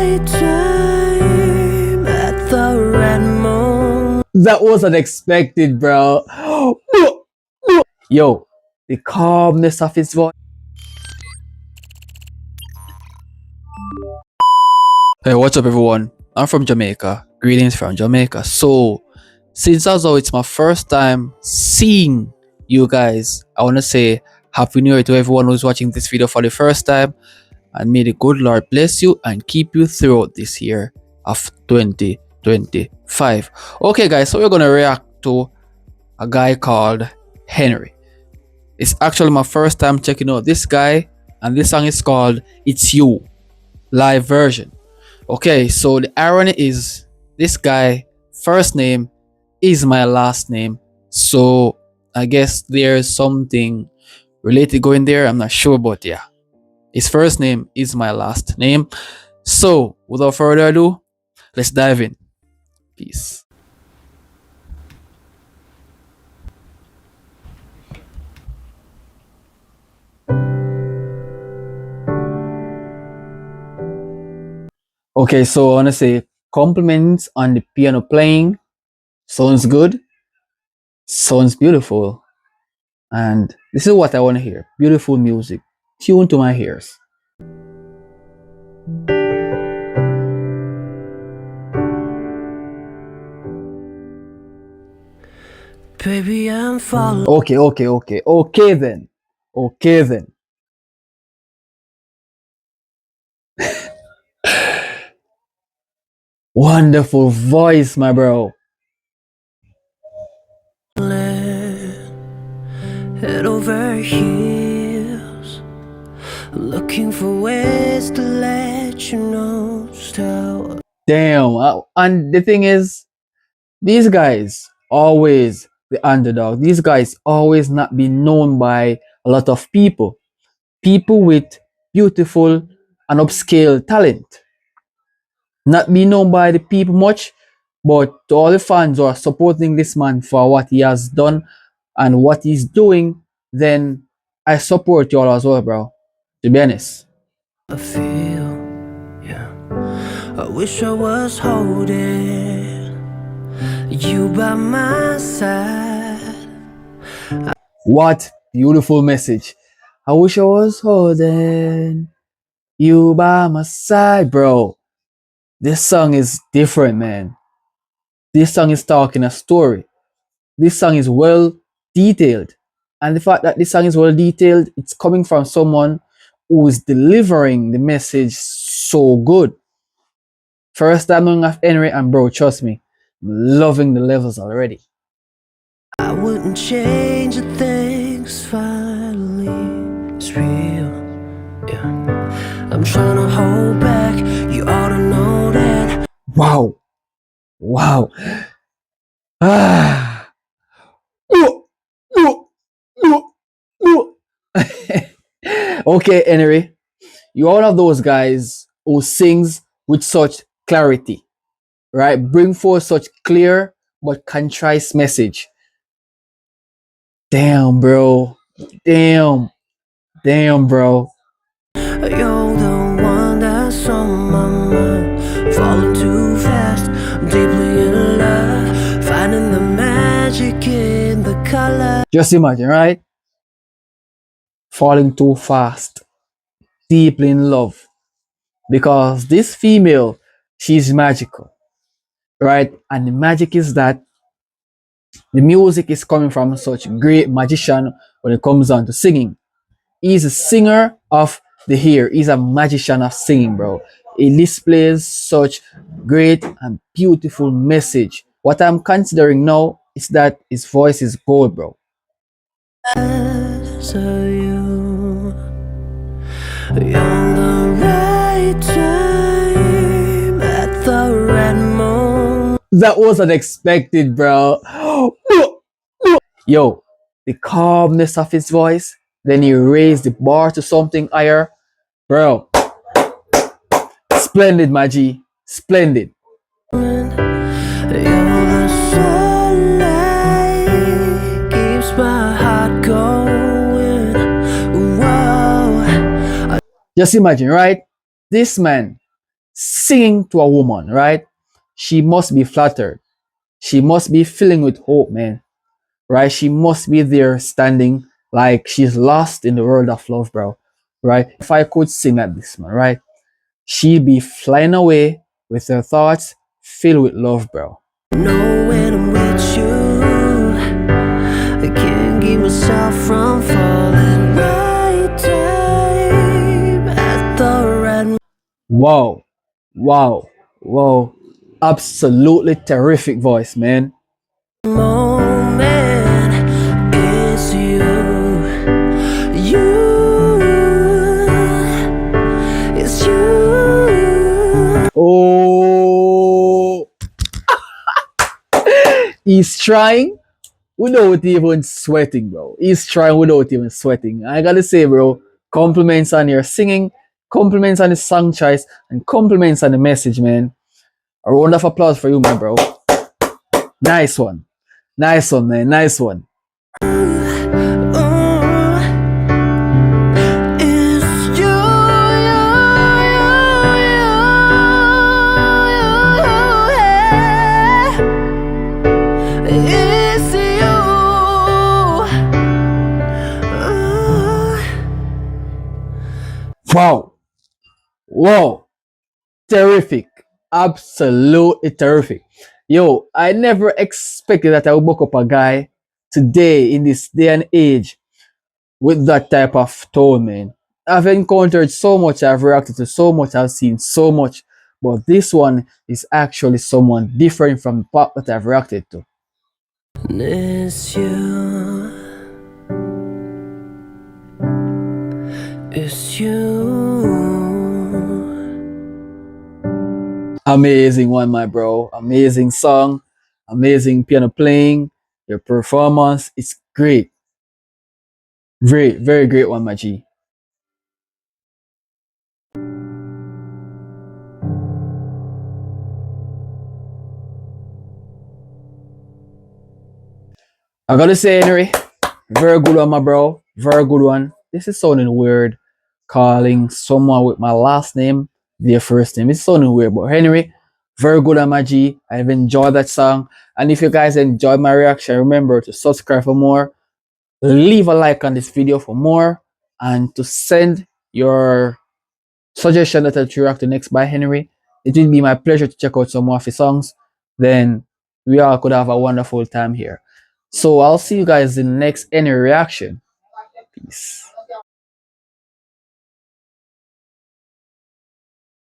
right time at the right moment. That was unexpected, bro. Yo, the calmness of his voice. Hey, what's up, everyone? I'm from Jamaica. Greetings from Jamaica. So, since also it's my first time seeing you guys, I want to say Happy New Year to everyone who's watching this video for the first time. And may the good Lord bless you and keep you throughout this year of 2025. Okay, guys, so we're going to react to a guy called Henry. It's actually my first time checking out this guy, and this song is called It's You, live version. Okay, so the irony is this guy first name is my last name, so I guess there's something related going there. I'm not sure, but yeah, his first name is my last name. So without further ado, let's dive in. Peace. Okay, so I want to say compliments on the piano playing. Sounds good. Sounds beautiful. And this is what I want to hear. Beautiful music. Tune to my ears. Baby, I'm falling. Okay then. Okay then. Wonderful voice, my bro. Head over heels, looking for ways to let you know just how. Damn. And the thing is, these guys always the underdog. These guys always not be known by a lot of people. People with beautiful and upscale talent. Not be known by the people much, but to all the fans who are supporting this man for what he has done and what he's doing, then I support you all as well, bro. To be honest. I feel, yeah. I wish I was holding you by my side. What beautiful message. I wish I was holding you by my side, bro. This song is different, man. This song is talking a story. This song is well detailed. And the fact that this song is well detailed, it's coming from someone who is delivering the message so good. First time knowing of Henry, and bro, trust me, I'm loving the levels already. I wouldn't change a thing, 'cause finally it's real. Yeah, I'm trying to hold back. You ought to know that. Wow. Wow. Ah. Okay, Henry, you're one of those guys who sings with such clarity, right? Bring forth such clear but concise message. Damn, bro. Damn, bro. You're the one that's on my mind. Falling too fast, I'm deeply in love. Finding the magic in the color. Just imagine, right? Falling too fast, deeply in love. Because this female, she's magical, right? And the magic is that the music is coming from such great magician when it comes down to singing. He's a singer of the ear. He's a magician of singing, bro. He displays such great and beautiful message. What I'm considering now is that his voice is gold, bro. So you're the right time at the right moment. That was unexpected, bro. Yo, the calmness of his voice, then he raised the bar to something higher. Bro, splendid, my G. Splendid. You're the sunlight, keeps my heart going. Whoa. Just imagine, right? This man singing to a woman, right? She must be flattered. She must be filling with hope, man, right? She must be there standing like she's lost in the world of love, bro, right? If I could sing at this, man, right? She'd be flying away with her thoughts filled with love, bro. Know when I'm with you, I can't keep myself from falling. Right time at the right Wow, wow, wow. Absolutely terrific voice, man. moment. It's you, it's you. Oh, he's trying without even sweating, bro. He's trying without even sweating. I gotta say, bro, compliments on your singing, compliments on the song choice, and compliments on the message, man. A round of applause for you, man, bro. Nice one. Nice one, man. Nice one. It's you, it's you. Wow. Wow. Terrific. Absolutely terrific. Yo, I never expected that I would book up a guy today in this day and age with that type of tone, man. I've encountered so much, I've reacted to so much, I've seen so much, but this one is actually someone different from the pop that I've reacted to. It's you, it's you. Amazing one, my bro. Amazing song, amazing piano playing. Your performance, it's great. Very, very great one, my G. I gotta say, Henry, very good one, my bro. Very good one. This is sounding weird, calling someone with my last name their first name. It's sounding weird, but Henry, very good on my G. I've enjoyed that song. And if you guys enjoyed my reaction, remember to subscribe for more, leave a like on this video for more, and to send your suggestion that I'll react to next by Henry. It will be my pleasure to check out some more of his songs. Then we all could have a wonderful time here. So I'll see you guys in the next any reaction. Peace.